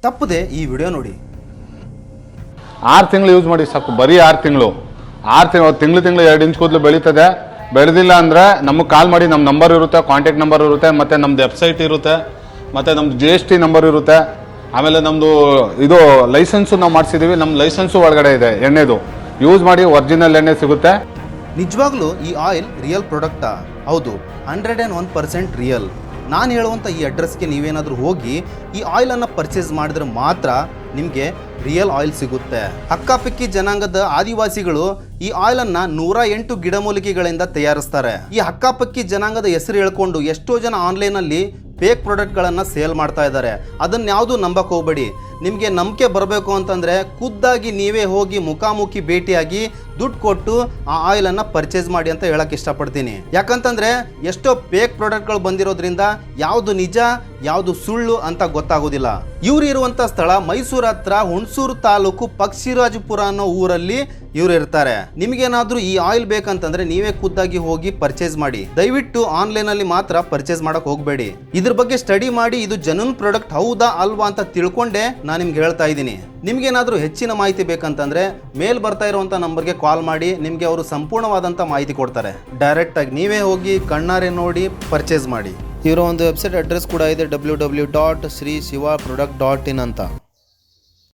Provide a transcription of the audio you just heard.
ತಪ್ಪದೆ ಈ ವಿಡಿಯೋ ನೋಡಿ. 6 ತಿಂಗಳು ಯೂಸ್ ಮಾಡಿ ಸಾಕು, ಬರೀ 6 ತಿಂಗಳು. 6 ತಿಂಗಳು 2 ಇಂಚ್ ಕೂದಲು ಬೆಳೀತದೆ. ಬೆಳೆದಿಲ್ಲ ಅಂದರೆ ನಮಗೆ ಕಾಲ್ ಮಾಡಿ, ನಮ್ಮ ನಂಬರ್ ಇರುತ್ತೆ, ಕಾಂಟ್ಯಾಕ್ಟ್ ನಂಬರ್ ಇರುತ್ತೆ, ಮತ್ತು ನಮ್ಮದು ವೆಬ್ಸೈಟ್ ಇರುತ್ತೆ, ಮತ್ತು ನಮ್ಮದು GST ನಂಬರ್ ಇರುತ್ತೆ. ಆಮೇಲೆ ನಮ್ಮದು ಇದು ಲೈಸೆನ್ಸು ನಾವು ಮಾಡಿಸಿದ್ದೀವಿ, ನಮ್ಮ ಲೈಸೆನ್ಸು ಒಳಗಡೆ ಇದೆ ಎಣ್ಣೆದು. ಯೂಸ್ ಮಾಡಿ, ಒರಿಜಿನಲ್ ಎಣ್ಣೆ ಸಿಗುತ್ತೆ. ನಿಜವಾಗ್ಲೂ ಈ ಆಯಿಲ್ ರಿಯಲ್ ಪ್ರಾಡಕ್ಟಾ? ಹೌದು, 101% ರಿಯಲ್. ನಾನು ಹೇಳುವಂಥ ಈ ಅಡ್ರೆಸ್ಗೆ ನೀವೇನಾದರೂ ಹೋಗಿ ಈ ಆಯಿಲನ್ನು ಪರ್ಚೇಸ್ ಮಾಡಿದ್ರೆ ಮಾತ್ರ ನಿಮಗೆ ರಿಯಲ್ ಆಯಿಲ್ ಸಿಗುತ್ತೆ. ಹಕ್ಕಾಪಿಕ್ಕಿ ಜನಾಂಗದ ಆದಿವಾಸಿಗಳು ಈ ಆಯಿಲನ್ನು 108 ಗಿಡಮೂಲಿಕೆಗಳಿಂದ ತಯಾರಿಸ್ತಾರೆ. ಈ ಹಕ್ಕಾಪಕ್ಕಿ ಜನಾಂಗದ ಹೆಸರು ಹೇಳ್ಕೊಂಡು ಎಷ್ಟೋ ಜನ ಆನ್ಲೈನಲ್ಲಿ ಫೇಕ್ ಪ್ರಾಡಕ್ಟ್ಗಳನ್ನು ಸೇಲ್ ಮಾಡ್ತಾ ಇದ್ದಾರೆ. ಅದನ್ಯಾವುದು ನಂಬಕ್ಕೆ ಹೋಗಬೇಡಿ. ನಿಮಗೆ ನಂಬಿಕೆ ಬರಬೇಕು ಅಂತಂದರೆ ಖುದ್ದಾಗಿ ನೀವೇ ಹೋಗಿ ಮುಖಾಮುಖಿ ಭೇಟಿಯಾಗಿ ದುಡ್ಡು ಕೊಟ್ಟು ಆ ಆಯಿಲನ್ನು ಪರ್ಚೇಸ್ ಮಾಡಿ ಅಂತ ಹೇಳಕ್ಕೆ ಇಷ್ಟಪಡ್ತೀನಿ. ಯಾಕಂತಂದರೆ ಎಷ್ಟೋ ಫೇಕ್ ಪ್ರಾಡಕ್ಟ್ಗಳು ಬಂದಿರೋದ್ರಿಂದ ಯಾವುದು ನಿಜ ಯಾವುದು ಸುಳ್ಳು ಅಂತ ಗೊತ್ತಾಗೋದಿಲ್ಲ. ಇವ್ರು ಇರುವಂಥ ಸ್ಥಳ ಮೈಸೂರು ಹತ್ರ ಹುಣಸೂರು ತಾಲೂಕು ಪಕ್ಷಿರಾಜಪುರ ಅನ್ನೋ ಊರಲ್ಲಿ ಇವ್ರು ಇರ್ತಾರೆ. ನಿಮಗೇನಾದ್ರೂ ಈ ಆಯಿಲ್ ಬೇಕಂತಂದ್ರೆ ನೀವೇ ಖುದ್ದಾಗಿ ಹೋಗಿ ಪರ್ಚೇಸ್ ಮಾಡಿ. ದಯವಿಟ್ಟು ಆನ್ಲೈನಲ್ಲಿ ಮಾತ್ರ ಪರ್ಚೇಸ್ ಮಾಡಕ್ ಹೋಗಬೇಡಿ. ಇದ್ರ ಬಗ್ಗೆ ಸ್ಟಡಿ ಮಾಡಿ ಇದು ಜೆನ್ಯೂನ್ ಪ್ರಾಡಕ್ಟ್ ಹೌದಾ ಅಲ್ವಾ ಅಂತ ತಿಳ್ಕೊಂಡೆ ನಾನು ನಿಮ್ಗೆ ಹೇಳ್ತಾ ಇದ್ದೀನಿ. ನಿಮ್ಗೇನಾದ್ರೂ ಹೆಚ್ಚಿನ ಮಾಹಿತಿ ಬೇಕಂತಂದ್ರೆ ಮೇಲ್ ಬರ್ತಾ ಇರುವಂಥ ನಂಬರ್ಗೆ ಕಾಲ್ ಮಾಡಿ, ನಿಮಗೆ ಅವರು ಸಂಪೂರ್ಣವಾದಂಥ ಮಾಹಿತಿ ಕೊಡ್ತಾರೆ. ಡೈರೆಕ್ಟ್ ಆಗಿ ನೀವೇ ಹೋಗಿ ಕಣ್ಣಾರೆ ನೋಡಿ ಪರ್ಚೇಸ್ ಮಾಡಿ. ಇವರ ಒಂದು ವೆಬ್ಸೈಟ್ ಅಡ್ರೆಸ್ ಕೂಡ ಇದೆ www.shrisivaproduct.in ಅಂತ.